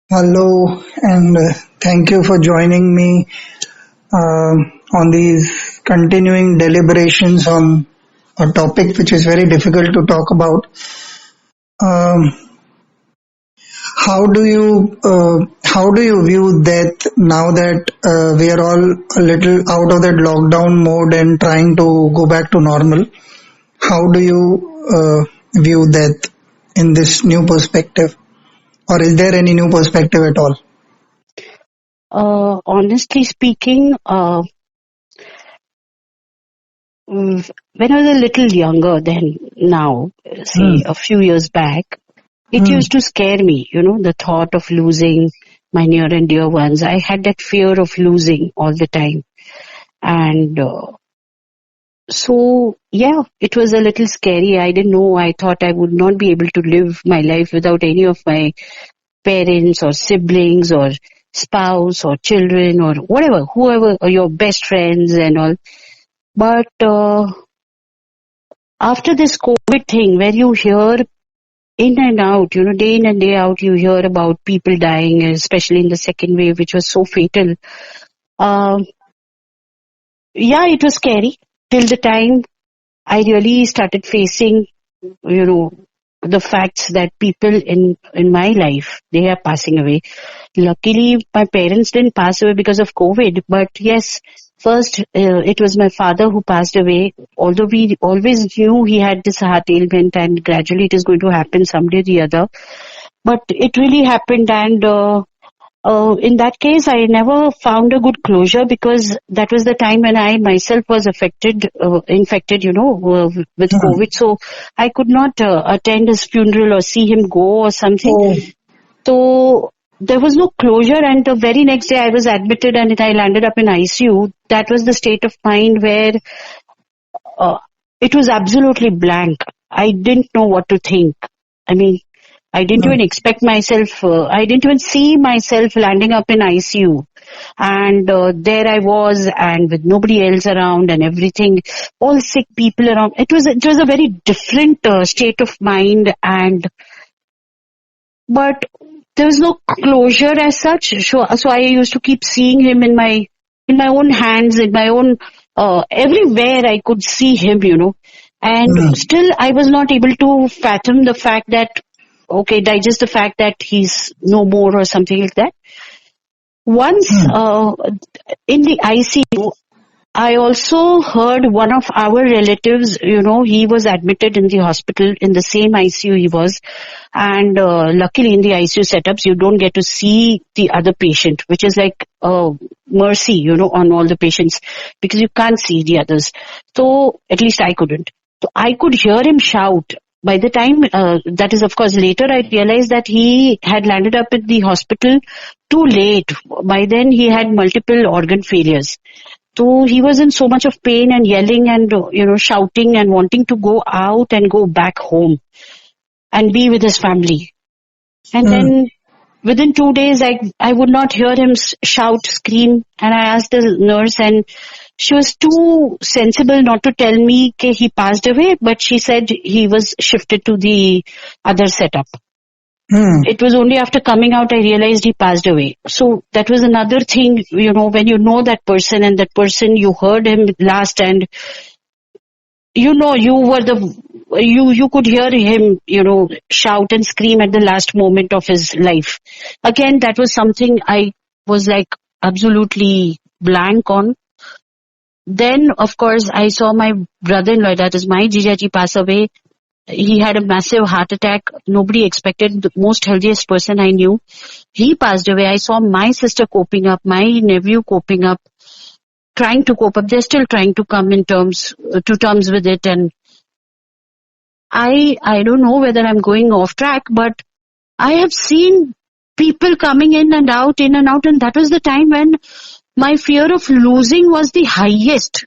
Hello, and thank you for joining me on these continuing deliberations on a topic which is very difficult to talk about. Um, how do you view death now that we are all a little out of that lockdown mode and trying to go back to normal? How do you view death in this new perspective, or is there any new perspective at all? Honestly speaking, when I was a little younger than now, say Hmm. a few years back, it Hmm. used to scare me, the thought of losing my near and dear ones. I had that fear of losing all the time. And so, yeah, it was a little scary. I didn't know. I thought I would not be able to live my life without any of my parents or siblings or spouse or children or whatever, whoever, or your best friends and all. But after this COVID thing, where you hear in and out, day in and day out, you hear about people dying, especially in the second wave, which was so fatal. Um, yeah, it was scary till the time I really started facing, you know, the facts that people in my life, they are passing away. Luckily, my parents didn't pass away because of COVID, but yes, first it was my father who passed away. Although we always knew he had this heart ailment, and gradually it is going to happen someday or the other. But it really happened, and in that case, I never found a good closure because that was the time when I myself was infected, with Hmm. COVID. So I could not attend his funeral or see him go or something. Oh. So there was no closure, and the very next day I was admitted and I landed up in ICU. That was the state of mind where uh, it was absolutely blank. I didn't know what to think. I mean, I didn't Hmm. even expect myself, I didn't even see myself landing up in ICU. And there I was, and with nobody else around and everything, all sick people around. It was a very different state of mind, and but there was no closure as such. So I used to keep seeing him in my own hands, in my own everywhere I could see him, and Hmm. still I was not able to fathom the fact that okay, digest the fact that he's no more or something like that. Once Hmm. in the ICU, I also heard one of our relatives, he was admitted in the hospital in the same ICU he was. And luckily in the ICU setups, you don't get to see the other patient, which is like mercy, on all the patients because you can't see the others. So at least I couldn't. So I could hear him shout. By the time, that is of course later, I realized that he had landed up in the hospital too late. By then he had multiple organ failures. So he was in so much of pain and yelling and shouting and wanting to go out and go back home and be with his family. And Hmm. then within 2 days, I would not hear him shout, scream. And I asked the nurse, and she was too sensible not to tell me that he passed away, but she said he was shifted to the other setup. Hmm. It was only after coming out I realized he passed away. So that was another thing, when you know that person and that person you heard him last, and you were you could hear him, shout and scream at the last moment of his life. Again, that was something I was like absolutely blank on. Then, of course, I saw my brother-in-law, that is my Jijaji, pass away. He had a massive heart attack. Nobody expected. The most healthiest person I knew. He passed away. I saw my sister coping up, my nephew coping up, trying to cope up. They're still trying to come to terms with it. And I don't know whether I'm going off track, but I have seen people coming in and out, and that was the time when my fear of losing was the highest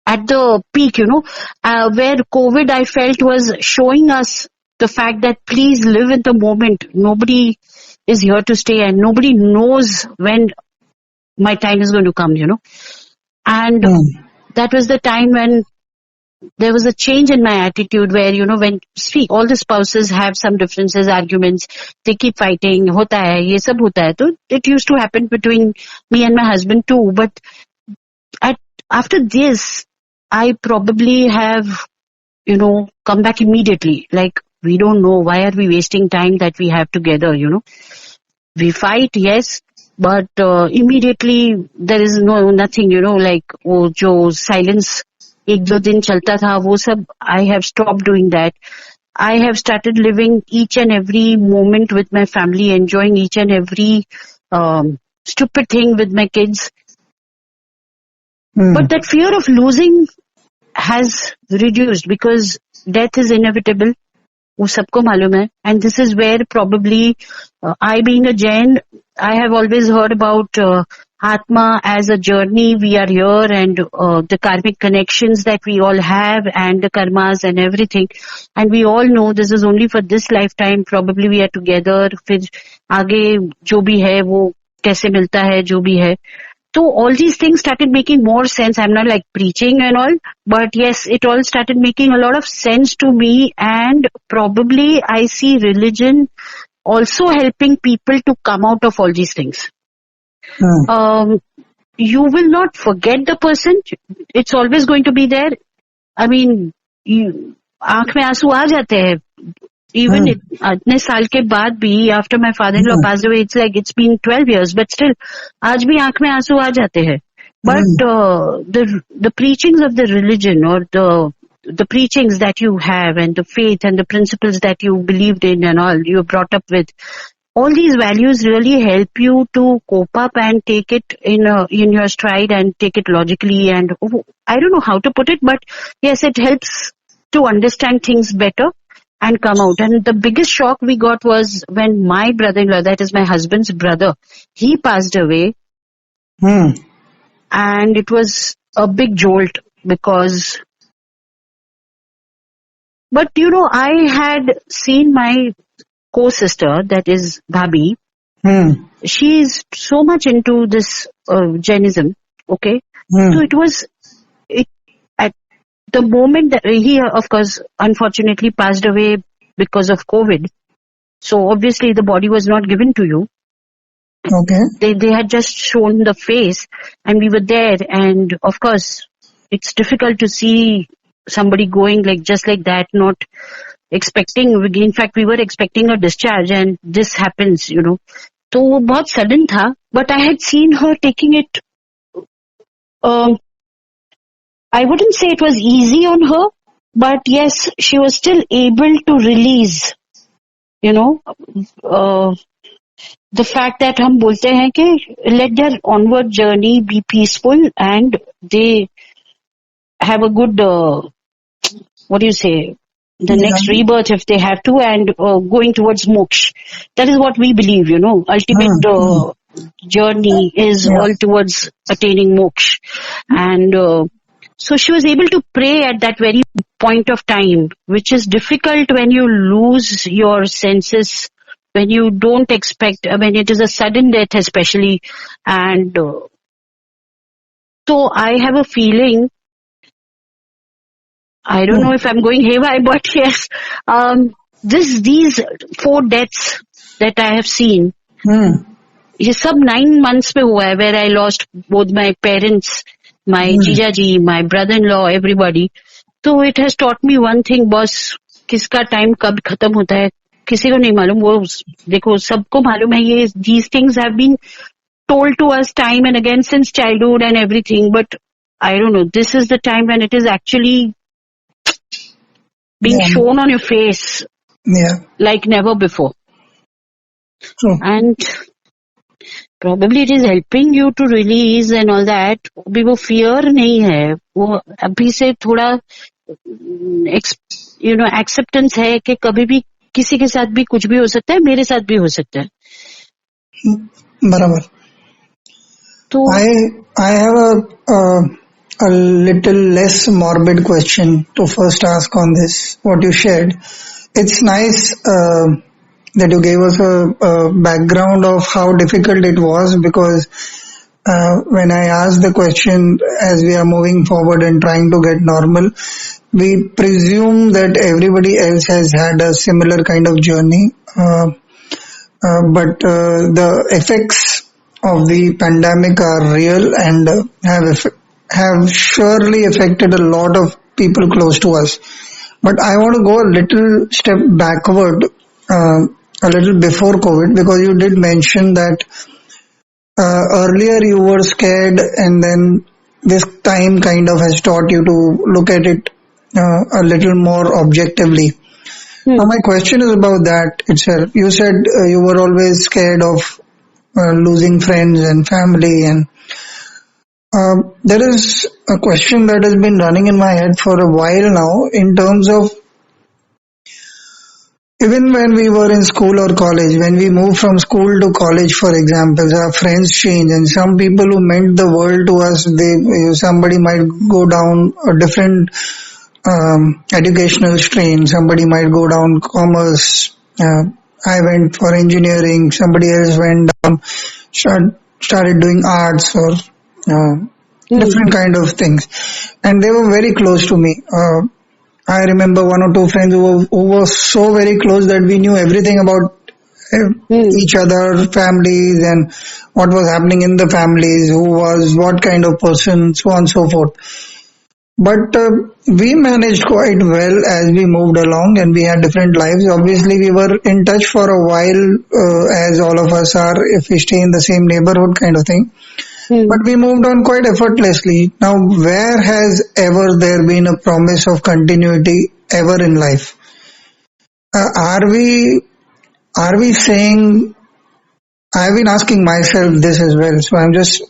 at the peak, where COVID I felt was showing us the fact that please live in the moment. Nobody is here to stay and nobody knows when my time is going to come, And Hmm. that was the time when there was a change in my attitude where, when see, all the spouses have some differences, arguments, they keep fighting, hota hai, ye sab hota hai. So it used to happen between me and my husband too. But at, after this, I probably have, come back immediately. Like, we don't know, why are we wasting time that we have together. We fight, yes, but immediately there is nothing, like वो जो silence एक दो दिन चलता था वो सब, I have stopped doing that. I have started living each and every moment with my family, enjoying each and every stupid thing with my kids. But that fear of losing has reduced because death is inevitable. वो सबको मालूम है. And this is where probably I being a Jain, I have always heard about Atma as a journey. We are here and the karmic connections that we all have and the karmas and everything. And we all know this is only for this lifetime. Probably we are together. फिर आगे जो भी है वो कैसे मिलता है जो भी है. So all these things started making more sense. I'm not like preaching and all, but yes, it all started making a lot of sense to me, and probably I see religion also helping people to come out of all these things. You will not forget the person. It's always going to be there. I mean, आंख में आंसू आ जाते हैं. Even इतने साल के बाद भी, after my father-in-law passed away, it's been 12 years, but still, आज भी आंख में आंसू आ जाते हैं. But the preachings of the religion, or the preachings that you have and the faith and the principles that you believed in and all you were brought up with, all these values really help you to cope up and take it in your stride and take it logically. And I don't know how to put it, but yes, it helps to understand things better and come out. And the biggest shock we got was when my brother-in-law, that is my husband's brother, he passed away. And it was a big jolt because, but I had seen my co-sister, that is Bhabhi. She is so much into this Jainism, okay? So it was, at the moment that he, of course, unfortunately passed away because of COVID. So obviously the body was not given to you. Okay. They had just shown the face and we were there, and of course it's difficult to see somebody going just like that, not expecting. In fact, we were expecting a discharge and this happens, तो वो बहुत sudden था, but I had seen her taking it. I wouldn't say it was easy on her, but yes, she was still able to release, the fact that हम बोलते हैं कि let their onward journey be peaceful and they have a good, what do you say, the next rebirth if they have to, and going towards moksha. That is what we believe, ultimate journey is all towards attaining moksha. And so she was able to pray at that very point of time, which is difficult when you lose your senses, when you don't expect, when it is a sudden death especially. And so I have a feeling, I don't know if I'm going haywire, but yes, these 4 deaths that I have seen, ये सब 9 months में हुआ है, where I lost both my parents, my जीजाजी, my brother-in-law, everybody. So it has taught me one thing, boss, किसका time कब खत्म होता है किसी को नहीं मालूम. वो देखो सबको मालूम है, ये these things have been told to us time and again since childhood and everything, but I don't know, this is the time when it is actually being shown on your face like never before. And probably it is helping you to release and all that. अभी वो fear नहीं है, वो अभी से थोड़ा acceptance है कि कभी भी किसी के साथ भी कुछ भी हो सकता है, मेरे साथ भी हो सकता है. बराबर. तो I have a little less morbid question to first ask on this, what you shared. It's nice that you gave us a background of how difficult it was, because when I asked the question, as we are moving forward and trying to get normal, we presume that everybody else has had a similar kind of journey. But the effects of the pandemic are real and have surely affected a lot of people close to us. But I want to go a little step backward, a little before COVID, because you did mention that earlier you were scared, and then this time kind of has taught you to look at it a little more objectively. Now, Hmm. my question is about that itself. You said you were always scared of losing friends and family, and there is a question that has been running in my head for a while now in terms of even when we were in school or college, when we moved from school to college, for example, our friends change, and some people who meant the world to us, somebody might go down a different educational stream. Somebody might go down commerce. I went for engineering. Somebody else went down, started doing arts or uh, Hmm. different kind of things, and they were very close to me. I remember one or two friends who were so very close that we knew everything about uh, Hmm. each other, families, and what was happening in the families, who was what kind of person, so on and so forth. But we managed quite well as we moved along, and we had different lives. Obviously, we were in touch for a while, as all of us are if we stay in the same neighborhood kind of thing. Hmm. But we moved on quite effortlessly. Now, where has ever there been a promise of continuity ever in life? Uh, are we are we saying? I've been asking myself this as well, so I'm just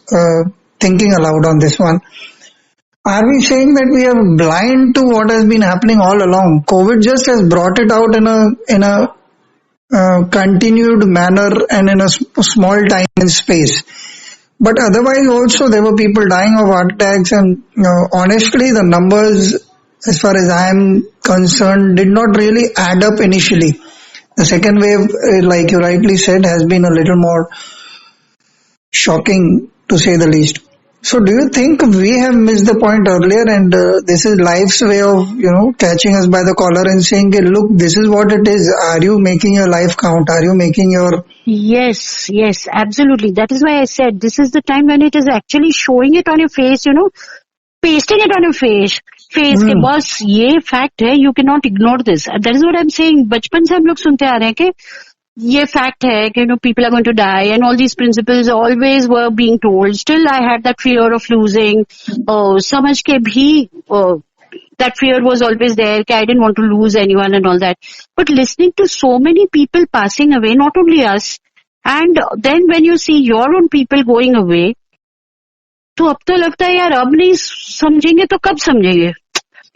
thinking aloud on this one. Are we saying that we are blind to what has been happening all along? COVID just has brought it out in a continued manner and in a small time and space. But otherwise, also there were people dying of heart attacks, and honestly, the numbers, as far as I am concerned, did not really add up initially. The second wave, like you rightly said, has been a little more shocking to say the least. So, do you think we have missed the point earlier, and this is life's way of catching us by the collar and saying, "Hey, look, this is what it is. Are you making your life count? Are you making your Yes, yes, absolutely. That is why I said this is the time when it is actually showing it on your face, pasting it on your face के hmm, बस ये fact है, you cannot ignore this. That is what I'm saying. बचपन से हम लोग सुनते आ रहे हैं कि ये फैक्ट है कि people are going to die and all these principles always were being told. Still I had that fear of losing. समझ के भी that fear was always there. I didn't want to lose anyone and all that. But listening to so many people passing away, not only us, and then when you see your own people going away, तो अब तो लगता है यार अब नहीं समझेंगे तो कब समझेंगे.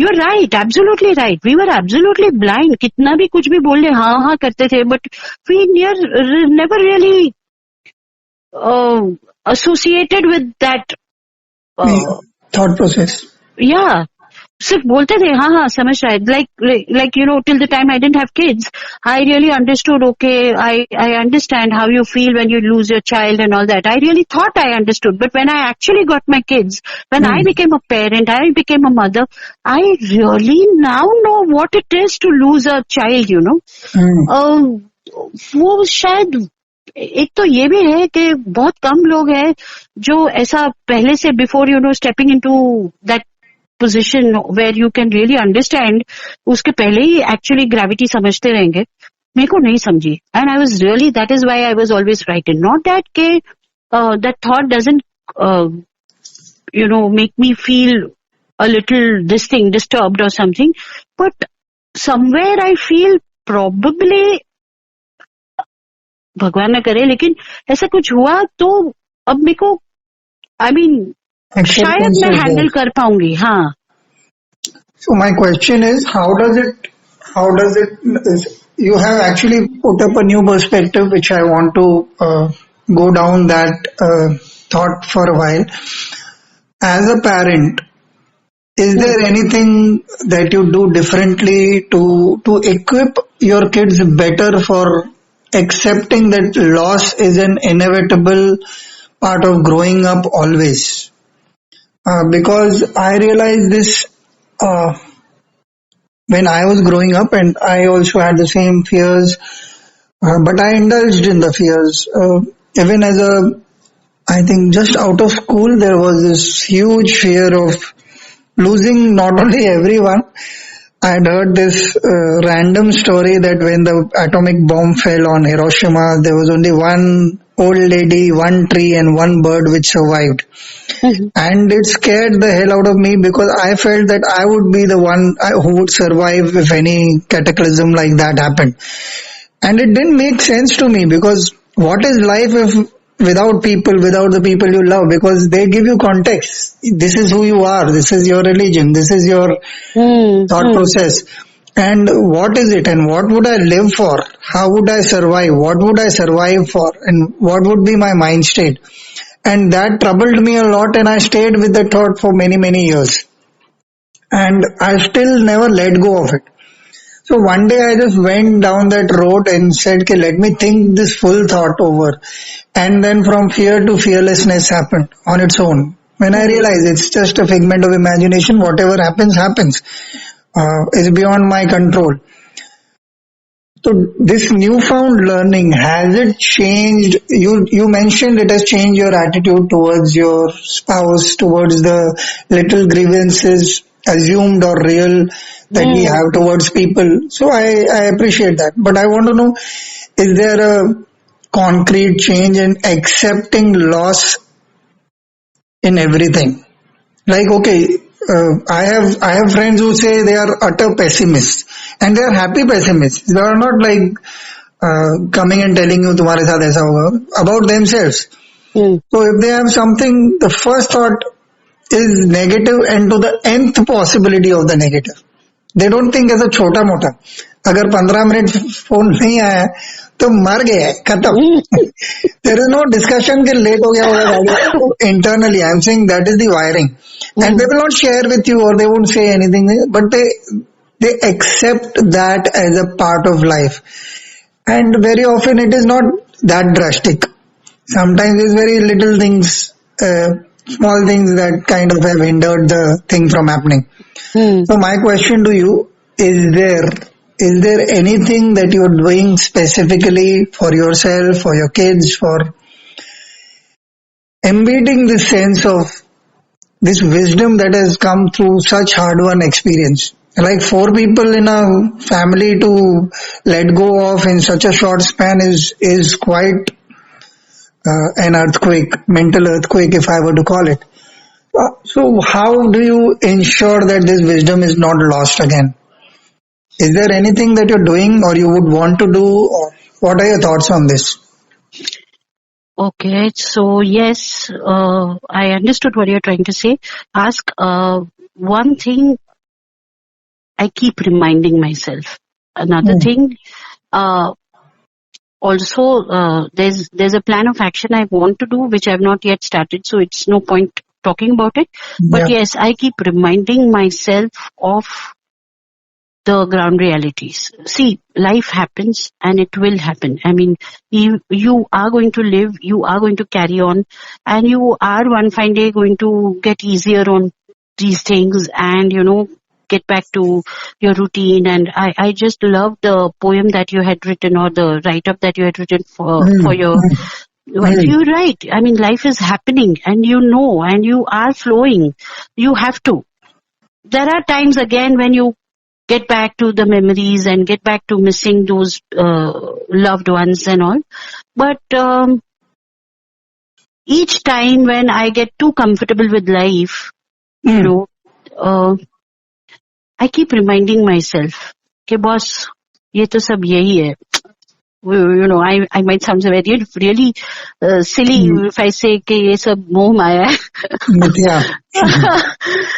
You are right, absolutely right. We were absolutely blind. कितना भी कुछ भी बोल ले हाँ हाँ करते थे, but we never really associated with that. yeah, thought process? या सिर्फ बोलते थे हाँ हाँ समझ रहा है. Like till the time I didn't have kids I really understood. Okay, I understand how you feel when you lose your child and all that. I really thought I understood, but when I actually got my kids, when Hmm, I became a parent, I became a mother, I really now know what it is to lose a child. hmm, वो शायद एक तो ये भी है कि बहुत कम लोग हैं जो ऐसा पहले से before stepping into that position where you can really understand, उसके पहले ही actually gravity समझते रहेंगे. मेरे को नहीं समझी. And I was really, that is why I was always frightened. Not that के that thought doesn't make me feel a little this thing disturbed or something, but somewhere I feel probably, भगवान ना करे, लेकिन ऐसा कुछ हुआ तो अब मेरे को आई मीन शायद acceptance मैं is there. हैंडल कर पाऊंगी. हाँ. So my question is, how does it, you have actually put up a new perspective, which I want to go down that thought for a while. As a parent, is Hmm. there anything that you do differently to equip your kids better for accepting that loss is an inevitable part of growing up always. Because I realized this uh, when I was growing up, and I also had the same fears, but I indulged in the fears. Even as a, I think just out of school, there was this huge fear of losing not only everyone. I had heard this random story that when the atomic bomb fell on Hiroshima, there was only one old lady, one tree, and one bird which survived. Mhm. And it scared the hell out of me because I felt that I would be the one who would survive if any cataclysm like that happened. And it didn't make sense to me because what is life if without people, without the people you love? Because they give you context. This is who you are. This is your religion. This is your thought Mm-hmm. process. And what is it? And what would I live for? How would I survive? What would I survive for? And what would be my mind state? And that troubled me a lot, and I stayed with the thought for many, many years. And I still never let go of it. So one day I just went down that road and said, okay, let me think this full thought over. And then from fear to fearlessness happened on its own. When I Mm-hmm. realized it's just a figment of imagination, whatever happens, happens. It's beyond my control. So this newfound learning, has it changed? You mentioned it has changed your attitude towards your spouse, towards the little grievances, assumed or real, that we Mm. have towards people. So I appreciate that. But I want to know, is there a concrete change in accepting loss in everything? Like, okay, I have friends who say they are utter pessimists, and they are happy pessimists. They are not like coming and telling you तुम्हारे साथ ऐसा होगा about themselves. Mm. So if they have something, the first thought is negative and to the nth possibility of the negative. They don't think as a छोटा मोटा. अगर 15 minute phone नहीं आया तो मर गया है, Mm. खत्म. There is no discussion कि लेट हो गया होगा गाड़ी. Internally, I'm saying that is the wiring, and they Mm. will not share with you or they won't say anything, but they accept that as a part of life. And very often it is not that drastic. Sometimes it's very little things, small things that kind of have hindered the thing from happening. Mm. So my question to you is there anything that you're doing specifically for yourself, for your kids, for embedding this sense of this wisdom that has come through such hard won experience? Like four people in a family to let go of in such a short span is quite an earthquake, mental earthquake, if I were to call it. So how do you ensure that this wisdom is not lost again? Is there anything that you're doing or you would want to do, or what are your thoughts on this? Okay, so yes, I understood what you're trying to say. Ask one thing I keep reminding myself. Another Hmm. thing, uh, also there's a plan of action I want to do which I've not yet started, so it's no point talking about it. But Yeah. yes, I keep reminding myself of the ground realities. See, life happens and it will happen. I mean, you are going to live, you are going to carry on, and you are one fine day going to get easier on these things and, get back to your routine. And I just love the poem that you had written or the write-up that you had written for Hmm. your wife. Hmm. You're right. I mean, life is happening and and you are flowing. You have to. There are times again when you get back to the memories and get back to missing those loved ones and all. But each time when I get too comfortable with life, you Hmm. know, uh, I keep reminding myself, कि boss, ये तो सब यही है. I might sound very really silly Hmm. if I say कि ये सब मोह माया Mithya. है.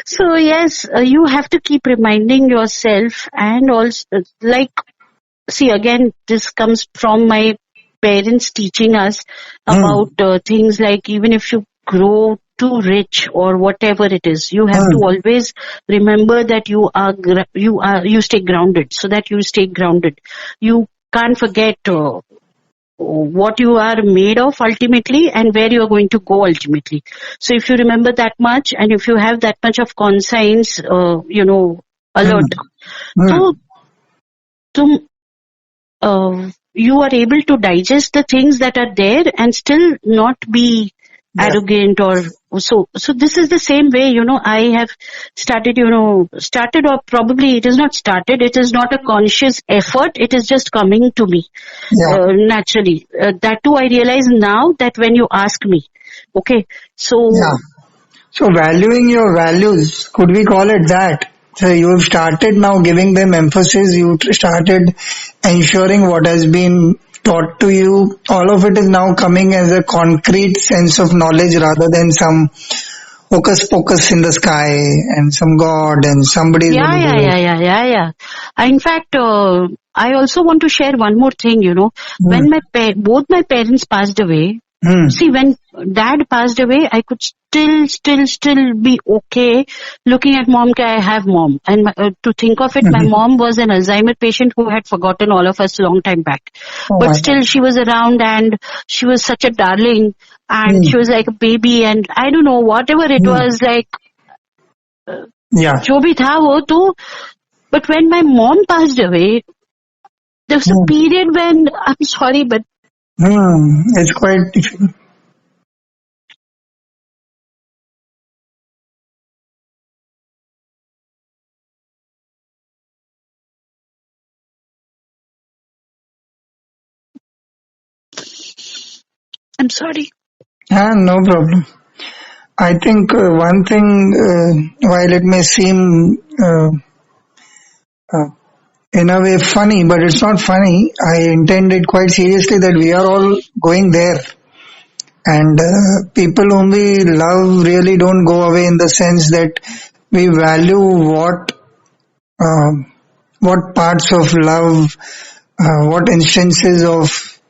So yes, you have to keep reminding yourself and also like see again this comes from my parents teaching us about Hmm. things like even if you grow too rich or whatever it is, you have to Hmm. always remember that you stay grounded, so that you stay grounded. You can't forget what you are made of ultimately and where you are going to go ultimately. So if you remember that much and if you have that much of conscience, Hmm. alert, Hmm. so तुम you are able to digest the things that are there and still not be Yeah. arrogant or so this is the same way, I have started or probably it is not started, it is not a conscious effort, it is just coming to me Yeah. naturally. That too I realize now that when you ask me, okay, Yeah. so So valuing your values, could we call it that? So you have started now giving them emphasis. You started ensuring what has been taught to you. All of it is now coming as a concrete sense of knowledge rather than some hocus pocus in the sky and some god and somebody is yeah going to yeah do yeah yeah yeah yeah In fact, I also want to share one more thing. it. When both my parents passed away. Hmm. See, when dad passed away, I could still be okay looking at mom. I have mom, and to think of it, Hmm. my mom was an Alzheimer patient who had forgotten all of us long time back. Oh But my God. still, she was around, and she was such a darling, and Hmm. she was like a baby, and I don't know whatever it Hmm. was like. Yeah. जो भी था वो तो. But when my mom passed away, there was a Hmm. period when I'm sorry, but Hmm. It's quite difficult. I'm sorry. Ah, no problem. I think one thing, while it may seem uh, in a way funny, but it's not funny. I intend it quite seriously that we are all going there. And people whom we love really don't go away in the sense that we value um what parts of love, what instances of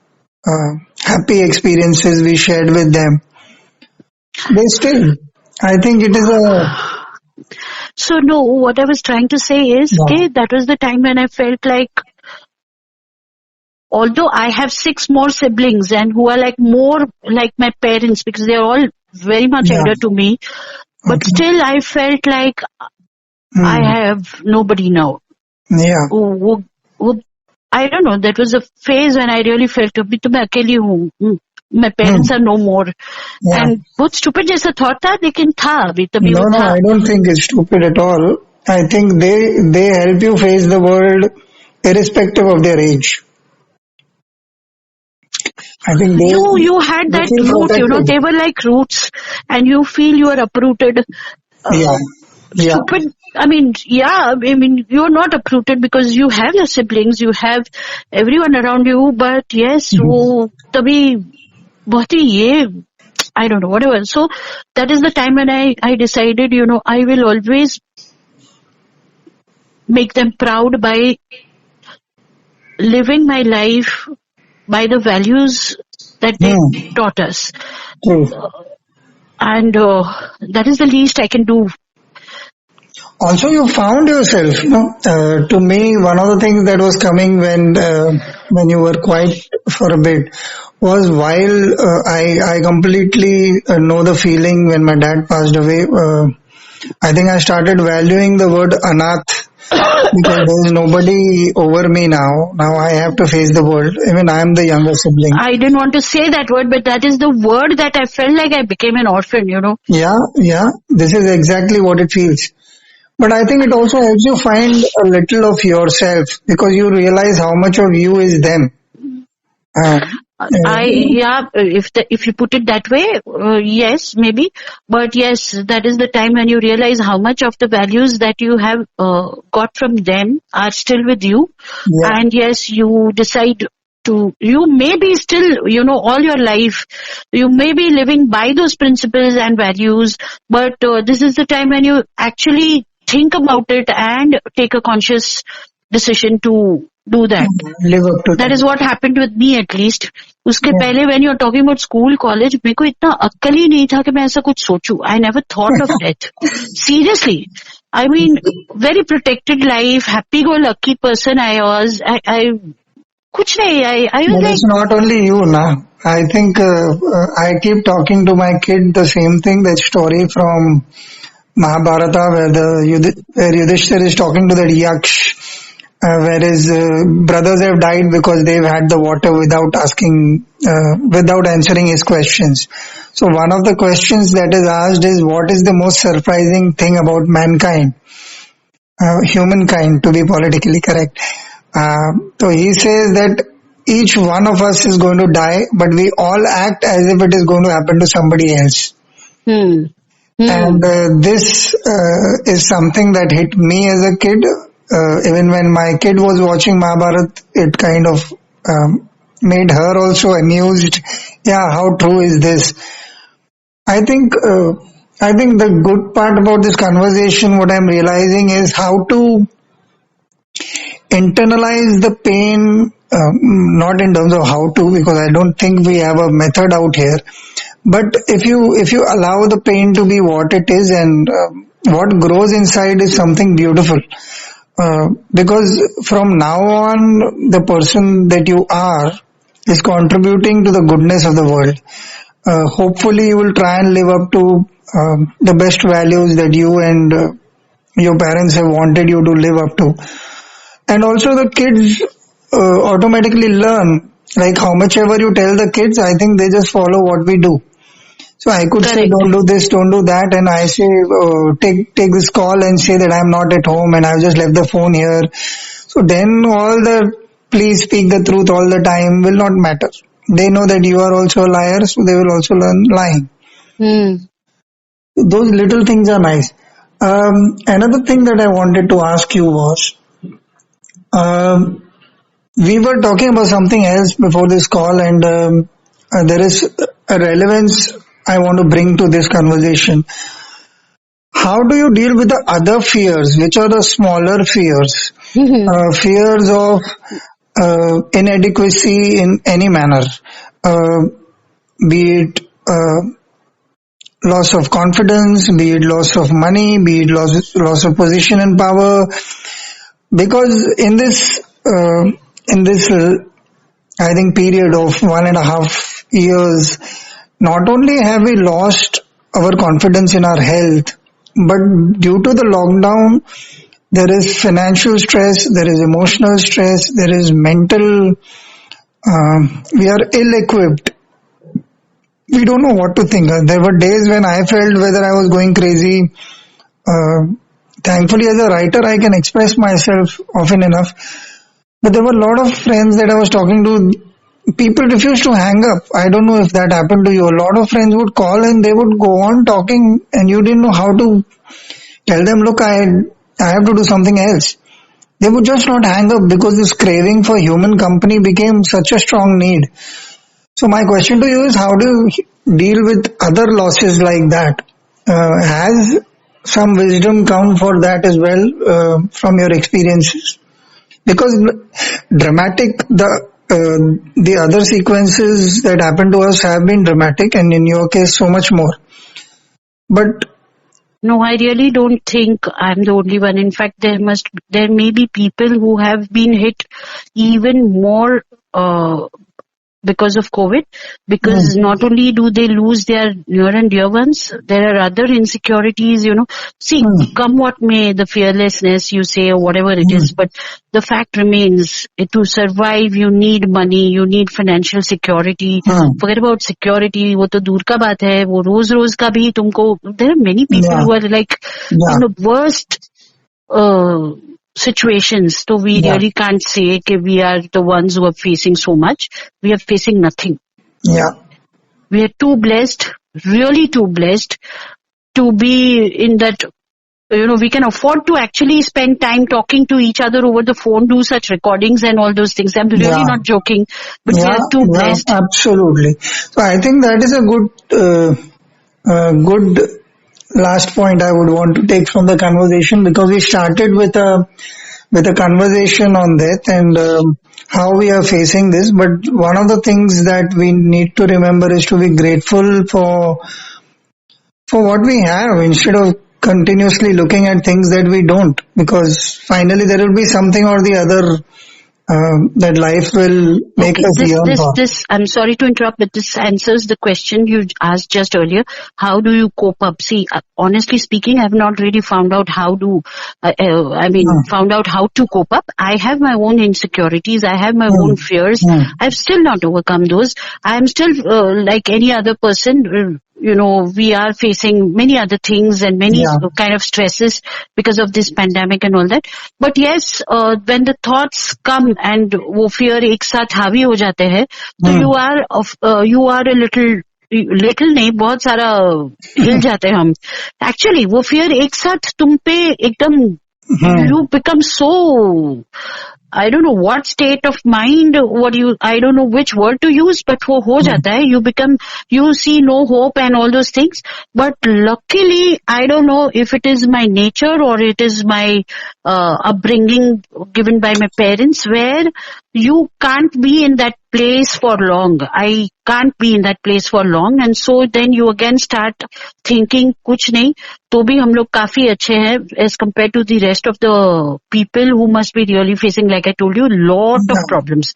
happy experiences we shared with them. They stay. I think it is a So no, what I was trying to say is, no. okay, that was the time when I felt like, although I have six more siblings and who are like more like my parents because they are all very much Yeah. elder to me, but Okay. still I felt like I Hmm. have nobody now. Yeah. Who, who, who, I don't know. That was a phase when I really felt अभी तो मैं अकेली हूँ. My Hmm. parents are no more. Yeah. And बहुत stupid जैसा thought था लेकिन था अभी तभी No, वो no, था. I don't think it's stupid at all. I think they help you face the world irrespective of their age. I think You had they that feel root, protected. they were like roots, and you feel you are uprooted. Yeah, Uh, yeah. Stupid. I mean, yeah. I mean, you're not uprooted because you have your siblings, you have everyone around you. But yes, Mhm. वो तभी बहुत ही ये I don't know, whatever. So that is the time when I decided, I will always make them proud by living my life by the values that they Hmm. taught us. True. And that is the least I can do. Also, you found yourself. To me, one of the things that was coming when you were quiet for a bit was while I completely know the feeling when my dad passed away. I think I started valuing the word anath because there is nobody over me now. Now I have to face the world. Even I am the younger sibling. I didn't want to say that word, but that is the word that I felt like I became an orphan. Yeah, yeah. This is exactly what it feels. But I think it also helps you find a little of yourself because you realize how much of you is them. Uh, If you put it that way, yes, maybe. But yes, that is the time when you realize how much of the values that you have got from them are still with you. yeah, And yes, you decide you may be still, all your life, you may be living by those principles and values, but this is the time when you actually think about it and take a conscious decision to do that. live up to That them. is what happened with me at least. उसके Yeah. पहले when you're talking about school, college, मेरे को इतना अक्ल ही नहीं था कि मैं ऐसा कुछ सोचूं. I never thought of death. Seriously. I mean, very protected life, happy-go-lucky person I was. कुछ नहीं. I was But like, it's not only you, na. I think I keep talking to my kid the same thing. That story from Mahabharata where where Yudhishthir is talking to that Yaksh, where his brothers have died because they've had the water without asking, without answering his questions. So one of the questions that is asked is, what is the most surprising thing about mankind, humankind, to be politically correct? So he says that each one of us is going to die, but we all act as if it is going to happen to somebody else. hmm, And hmm, this is something that hit me as a kid. Even when my kid was watching Mahabharat, it kind of made her also amused. Yeah, how true is this? I think I think the good part about this conversation, what I'm realizing is how to internalize the pain. Not in terms of how to, because I don't think we have a method out here. But if you allow the pain to be what it is, and what grows inside is something beautiful. Because from now on, the person that you are is contributing to the goodness of the world. Hopefully, you will try and live up to the best values that you and your parents have wanted you to live up to. And also, the kids automatically learn. Like how much ever you tell the kids, I think they just follow what we do. So I could say, correct. don't do this, don't do that, and I say, take this call and say that I'm not at home and I've just left the phone here. So then all the please speak the truth all the time will not matter. They know that you are also a liar, so they will also learn lying. Hmm. Those little things are nice. Another thing that I wanted to ask you was, um, we were talking about something else before this call, and there is a relevance I want to bring to this conversation. How do you deal with the other fears, which are the smaller fears? Fears of inadequacy in any manner, uh, be it loss of confidence, be it loss of money, be it loss of position and power. Because in this, I think period of 1.5 years, not only have we lost our confidence in our health, but due to the lockdown, there is financial stress, there is emotional stress, there is mental. We are ill-equipped. We don't know what to think. There were days when I felt whether I was going crazy. Uh, Thankfully, as a writer, I can express myself often enough. But there were a lot of friends that I was talking to. People refused to hang up. I don't know if that happened to you. A lot of friends would call and they would go on talking, and you didn't know how to tell them, look, I have to do something else. They would just not hang up because this craving for human company became such a strong need. So my question to you is, how do you deal with other losses like that? Has some wisdom come for that as well from your experiences? Because dramatic, the other sequences that happened to us have been dramatic, and in your case, so much more. But No, I really don't think I'm the only one. In fact, there may be people who have been hit even more because of COVID, because mm, not only do they lose their near and dear ones, there are other insecurities, See, mm, come what may, the fearlessness you say or whatever it is, mm, but the fact remains, to survive, you need money, you need financial security. mm, Forget about security, वो तो दूर का बात है, वो रोज रोज का भी तुमको, there are many people yeah, who are like yeah, in the worst uh, situations. So we yeah, really can't say that we are the ones who are facing so much. We are facing nothing. yeah, We are too blessed, really too blessed to be in that. We can afford to actually spend time talking to each other over the phone, do such recordings and all those things. I'm really yeah, not joking, but we yeah, are too yeah, blessed. absolutely. So I think that is a good last point I would want to take from the conversation, because we started with a conversation on death and how we are facing this. But one of the things that we need to remember is to be grateful for what we have, instead of continuously looking at things that we don't, because finally there will be something or the other that life will make Okay, us yearn for. I'm sorry to interrupt, but this answers the question you asked just earlier. How do you cope up? See, honestly speaking, I have not really found out Hmm. found out how to cope up. I have my own insecurities. I have my Hmm. own fears. Hmm. I've still not overcome those. I am still like any other person. We are facing many other things and many Yeah. kind of stresses because of this pandemic and all that. But yes, when the thoughts come and वो fear एक साथ हावी हो जाते हैं, तो Hmm. you are a little नहीं, बहुत सारा हिल जाते हैं हम. Actually, वो fear एक साथ तुम पे एकदम Hmm. you become so, I don't know what state of mind, I don't know which word to use, but वो हो Hmm. जाता है. You see no hope and all those things. But luckily, I don't know if it is my nature or it is my upbringing given by my parents, where you can't be in that place for long. I can't be in that place for long, and so then you again start thinking कुछ नहीं, तो भी हम लोग काफी अच्छे हैं as compared to the rest of the people who must be really facing, like I told you, lot of Yeah. problems.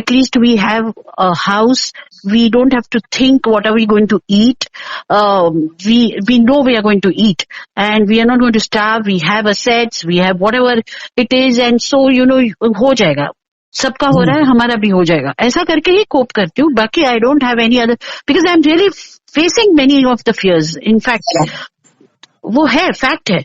At least we have a house. We don't have to think what are we going to eat. We know we are going to eat, and we are not going to starve. We have assets. We have whatever it is, and so हो जाएगा. सबका हो रहा है, Hmm. हमारा भी हो जाएगा. ऐसा करके ही कोप करती हूँ. बाकी I don't have any other, because I'm really facing many of the fears. In fact, Yeah. वो है, fact है.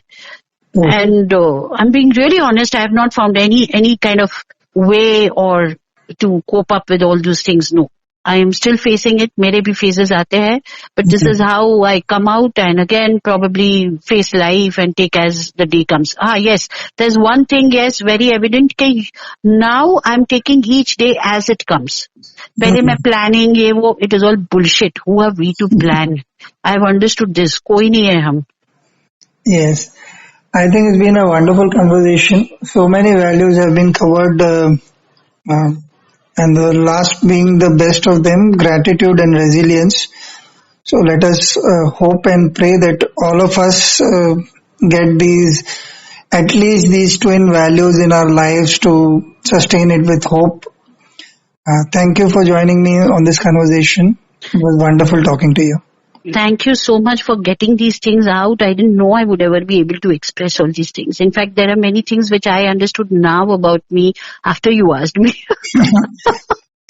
True. And I'm being really honest, I have not found any kind of way or to cope up with all those things. No, I am still facing it. मेरे भी phases आते हैं, but this is Hmm. how I come out and again probably face life and take as the day comes. Yes, there's one thing, yes, very evident कि now I'm taking each day as it comes. पहले मैं Hmm. planning ये वो, it is all bullshit. Who are we to plan? I've understood this. कोई नहीं है हम. Yes. I think it's been a wonderful conversation. So many values have been covered, uh, and the last being the best of them, gratitude and resilience. So let us hope and pray that all of us get at least these twin values in our lives to sustain it with hope. Thank you for joining me on this conversation. It was wonderful talking to you. Thank you so much for getting these things out. I didn't know I would ever be able to express all these things. In fact, there are many things which I understood now about me after you asked me.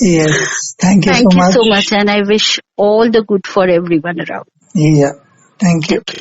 Yes. Thank you so Thank you so much. much, and I wish all the good for everyone around. Yeah. Thank you. Thank you.